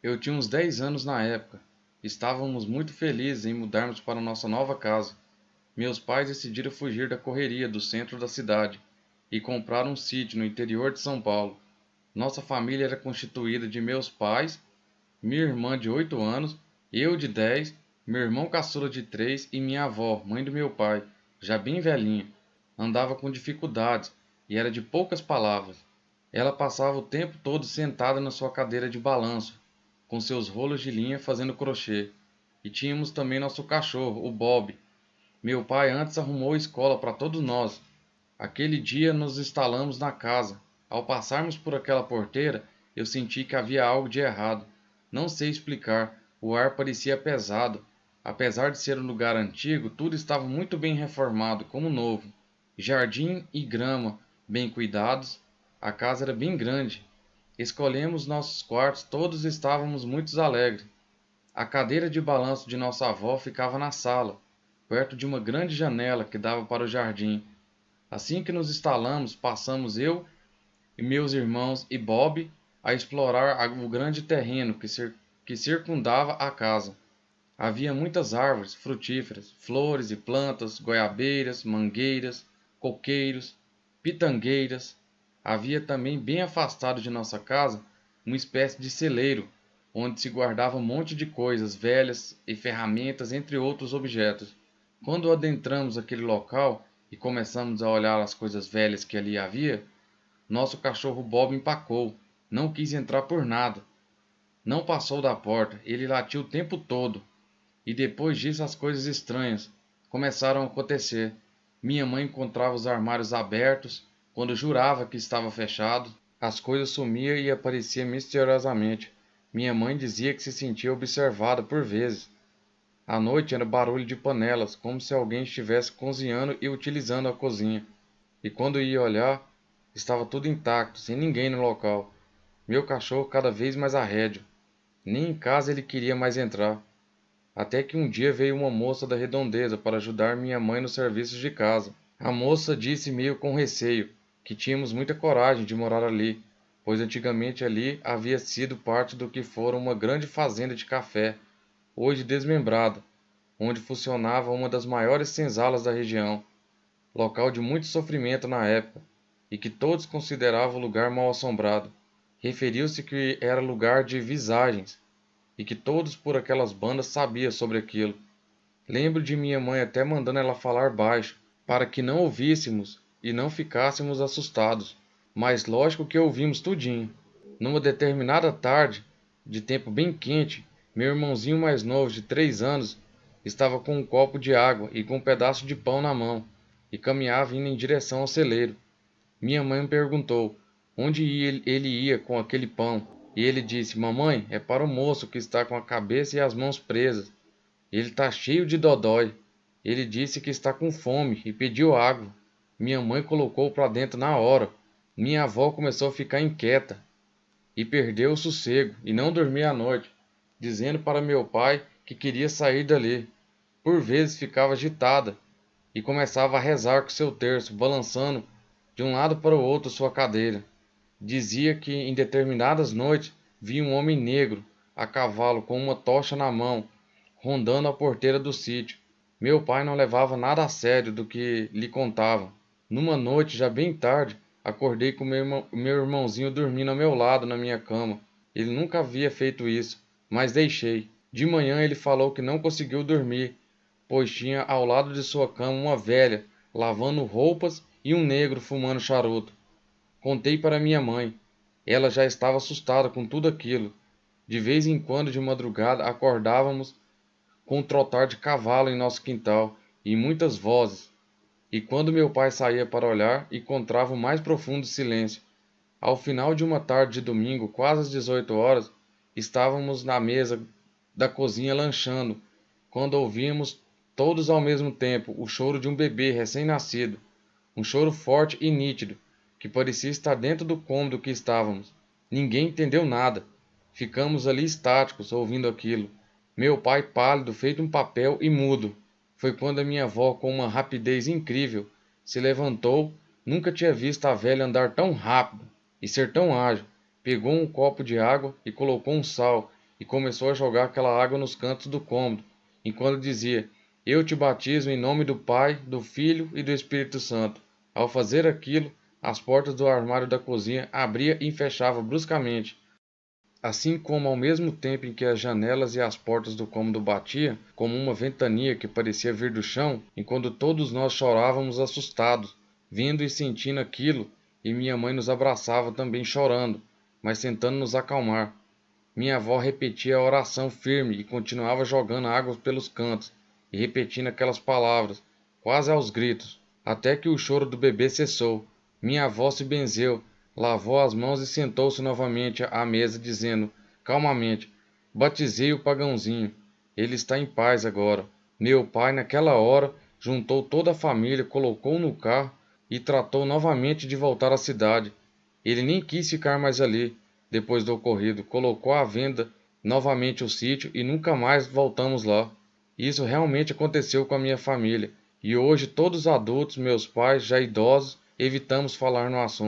Eu tinha uns 10 anos na época. Estávamos muito felizes em mudarmos para nossa nova casa. Meus pais decidiram fugir da correria do centro da cidade e compraram um sítio no interior de São Paulo. Nossa família era constituída de meus pais, minha irmã de 8 anos, eu de 10, meu irmão caçula de 3 e minha avó, mãe do meu pai, já bem velhinha. Andava com dificuldades e era de poucas palavras. Ela passava o tempo todo sentada na sua cadeira de balanço, com seus rolos de linha fazendo crochê. E tínhamos também nosso cachorro, o Bob. Meu pai antes arrumou escola para todos nós. Aquele dia nos instalamos na casa. Ao passarmos por aquela porteira, eu senti que havia algo de errado. Não sei explicar, o ar parecia pesado. Apesar de ser um lugar antigo, tudo estava muito bem reformado, como novo. Jardim e grama, bem cuidados. A casa era bem grande. Escolhemos nossos quartos, todos estávamos muito alegres. A cadeira de balanço de nossa avó ficava na sala, perto de uma grande janela que dava para o jardim. Assim que nos instalamos, passamos eu e meus irmãos e Bob a explorar o grande terreno que circundava a casa. Havia muitas árvores frutíferas, flores e plantas, goiabeiras, mangueiras, coqueiros, pitangueiras. Havia também bem afastado de nossa casa uma espécie de celeiro, onde se guardava um monte de coisas velhas e ferramentas, entre outros objetos. Quando adentramos aquele local e começamos a olhar as coisas velhas que ali havia, nosso cachorro Bob empacou, não quis entrar por nada. Não passou da porta, ele latiu o tempo todo. E depois disso as coisas estranhas começaram a acontecer. Minha mãe encontrava os armários abertos quando jurava que estava fechado. As coisas sumiam e apareciam misteriosamente. Minha mãe dizia que se sentia observada por vezes. À noite era barulho de panelas, como se alguém estivesse cozinhando e utilizando a cozinha. E quando ia olhar, estava tudo intacto, sem ninguém no local. Meu cachorro cada vez mais arrédio. Nem em casa ele queria mais entrar. Até que um dia veio uma moça da redondeza para ajudar minha mãe nos serviços de casa. A moça disse meio com receio que tínhamos muita coragem de morar ali, pois antigamente ali havia sido parte do que fora uma grande fazenda de café, hoje desmembrada, onde funcionava uma das maiores senzalas da região, local de muito sofrimento na época, e que todos consideravam o lugar mal assombrado. Referiu-se que era lugar de visagens, e que todos por aquelas bandas sabiam sobre aquilo. Lembro de minha mãe até mandando ela falar baixo, para que não ouvíssemos e não ficássemos assustados. Mas lógico que ouvimos tudinho. Numa determinada tarde, de tempo bem quente, meu irmãozinho mais novo, de 3 anos, estava com um copo de água e com um pedaço de pão na mão, e caminhava indo em direção ao celeiro. Minha mãe me perguntou onde ele ia com aquele pão, e ele disse: Mamãe, é para o moço que está com a cabeça e as mãos presas. Ele está cheio de dodói. Ele disse que está com fome e pediu água. Minha mãe colocou para dentro na hora. Minha avó começou a ficar inquieta e perdeu o sossego e não dormia à noite, dizendo para meu pai que queria sair dali. Por vezes ficava agitada e começava a rezar com seu terço, balançando de um lado para o outro sua cadeira. Dizia que em determinadas noites via um homem negro a cavalo com uma tocha na mão, rondando a porteira do sítio. Meu pai não levava nada a sério do que lhe contavam. Numa noite, já bem tarde, acordei com meu irmãozinho dormindo ao meu lado na minha cama. Ele nunca havia feito isso, mas deixei. De manhã ele falou que não conseguiu dormir, pois tinha ao lado de sua cama uma velha lavando roupas e um negro fumando charuto. Contei para minha mãe. Ela já estava assustada com tudo aquilo. De vez em quando, de madrugada, acordávamos com o trotar de cavalo em nosso quintal e muitas vozes. E quando meu pai saía para olhar, encontrava o mais profundo silêncio. Ao final de uma tarde de domingo, quase às 18 horas, estávamos na mesa da cozinha lanchando, quando ouvimos todos ao mesmo tempo o choro de um bebê recém-nascido, um choro forte e nítido, que parecia estar dentro do cômodo que estávamos. Ninguém entendeu nada. Ficamos ali estáticos, ouvindo aquilo. Meu pai pálido, feito um papel e mudo. Foi quando a minha avó, com uma rapidez incrível, se levantou. Nunca tinha visto a velha andar tão rápido e ser tão ágil. Pegou um copo de água e colocou um sal e começou a jogar aquela água nos cantos do cômodo, enquanto dizia: Eu te batismo em nome do Pai, do Filho e do Espírito Santo. Ao fazer aquilo, as portas do armário da cozinha abria e fechava bruscamente, assim como ao mesmo tempo em que as janelas e as portas do cômodo batiam, como uma ventania que parecia vir do chão, enquanto todos nós chorávamos assustados, vendo e sentindo aquilo, e minha mãe nos abraçava também chorando, mas tentando nos acalmar. Minha avó repetia a oração firme e continuava jogando água pelos cantos e repetindo aquelas palavras, quase aos gritos, até que o choro do bebê cessou. Minha avó se benzeu, lavou as mãos e sentou-se novamente à mesa, dizendo calmamente: Batizei o pagãozinho. Ele está em paz agora. Meu pai, naquela hora, juntou toda a família, colocou no carro e tratou novamente de voltar à cidade. Ele nem quis ficar mais ali. Depois do ocorrido, colocou à venda novamente o sítio e nunca mais voltamos lá. Isso realmente aconteceu com a minha família, e hoje todos adultos, meus pais, já idosos, evitamos falar no assunto.